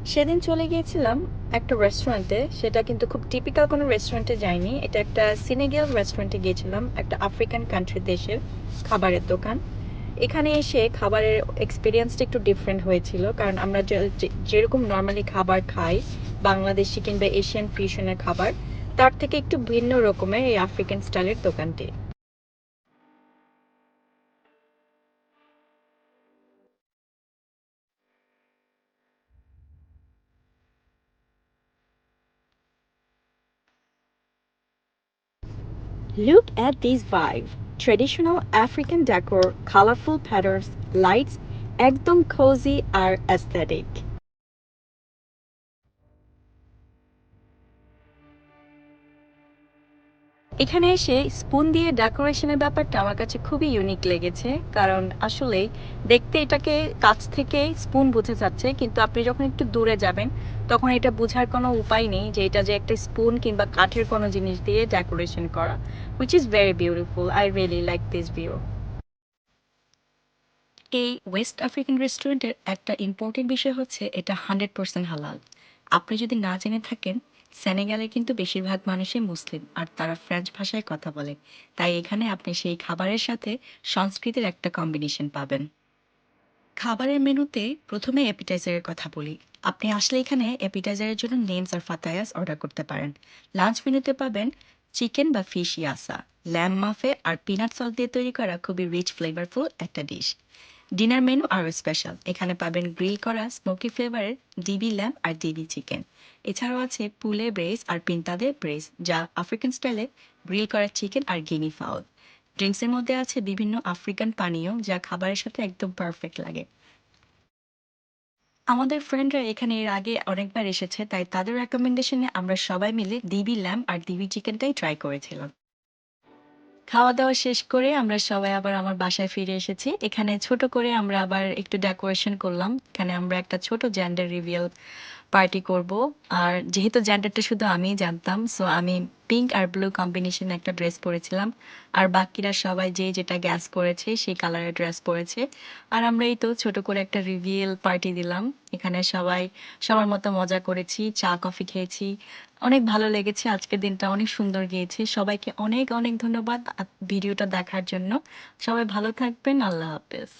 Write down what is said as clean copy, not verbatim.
সেদিন চলে গিয়েছিলাম একটা রেস্টুরেন্টে। সেটা কিন্তু খুব টিপিক্যাল কোনো রেস্টুরেন্টে যাইনি। এটা একটা সিনেগাল রেস্টুরেন্টে গিয়েছিলাম, একটা আফ্রিকান কান্ট্রি দেশের খাবারের দোকান। এখানে এসে খাবারের এক্সপিরিয়েন্সটা একটু ডিফারেন্ট হয়েছিল, কারণ আমরা যেরকম নর্মালি খাবার খাই, বাংলাদেশি কিংবা এশিয়ান ফিউশনের খাবার, তার থেকে একটু ভিন্ন রকমের এই আফ্রিকান স্টাইলের দোকানটি। Look at this vibe. Traditional African decor, colorful patterns, lights, একদম cozy আর aesthetic. এখানে এসে স্পুন দিয়ে ডেকোরেশনের ব্যাপারটা আমার কাছে খুবই ইউনিক লেগেছে, কারণ আসলে দেখতে এটাকে কাছ থেকে স্পুন বোঝা যাচ্ছে, কিন্তু আপনি যখন একটু দূরে যাবেন তখন এটা বোঝার কোনো উপায় নেই যে এটা যে একটা স্পুন কিংবা কাঠের কোনো জিনিস দিয়ে ডেকোরেশন করা, which is very beautiful. I really like this view. এই ওয়েস্ট আফ্রিকান রেস্টুরেন্টের একটা ইম্পর্টেন্ট বিষয় হচ্ছে এটা 100% হালাল। আপনি যদি না জেনে থাকেন, সেনেগালে কিন্তু বেশিরভাগ মানুষই মুসলিম আর তারা ফ্রেঞ্চ ভাষায় কথা বলে, তাই এখানে আপনি সেই খাবারের সাথে সংস্কৃতির একটা কম্বিনেশন পাবেন। খাবারের মেনুতে প্রথমে অ্যাপিটাইজারের কথা বলি। আপনি আসলে এখানে অ্যাপিটাইজারের জন্য নেমস আর ফাতায়াস অর্ডার করতে পারেন। লাঞ্চ মেনুতে পাবেন চিকেন বা ফিশ ইয়াসা, ল্যাম মাফে আর পিনাট সস দিয়ে তৈরি করা খুবই রিচ ফ্লেভারফুল একটা ডিশ। ডিনার মেনু আরও স্পেশাল, এখানে পাবেন গ্রিল করা স্মোকি ফ্লেভারের ডিবি ল্যাম্প আর ডিবি চিকেন। এছাড়াও আছে পুলে ব্রেস আর পিন্তাদে ব্রেস, যা আফ্রিকান স্টাইলে গ্রিল করা চিকেন আর গিনি ফাউল। ড্রিঙ্কসের মধ্যে আছে বিভিন্ন আফ্রিকান পানীয় যা খাবারের সাথে একদম পারফেক্ট লাগে। আমাদের ফ্রেন্ডরা এখানে এর আগে অনেকবার এসেছে, তাই তাদের রেকমেন্ডেশনে আমরা সবাই মিলে ডিবি ল্যাম্প আর ডিবি চিকেনটাই ট্রাই করেছিলাম। খাওয়া-দাওয়া শেষ করে আমরা সবাই আবার আমার বাসায় ফিরে এসেছি। এখানে ছোট করে আমরা আবার একটু ডেকোরেশন করলাম। এখানে আমরা একটা ছোট জেন্ডার রিভিল পার্টি করব। আর যেহেতু জেন্ডারটা শুধু আমিই জানতাম, সো আমি পিঙ্ক আর ব্লু কম্বিনেশন একটা ড্রেস পরেছিলাম। আর বাকিরা সবাই যে যেটা গ্যাস করেছে সেই কালারের ড্রেস পরেছে। আর আমরা এই তো ছোট করে একটা রিভিল পার্টি দিলাম। এখানে সবাই সবার মতো মজা করেছি, চা কফি খেয়েছি। অনেক ভালো লেগেছে, আজকের দিনটা অনেক সুন্দর গিয়েছে। সবাইকে অনেক অনেক ধন্যবাদ ভিডিওটা দেখার জন্য। সবাই ভালো থাকবেন। আল্লাহ হাফেজ।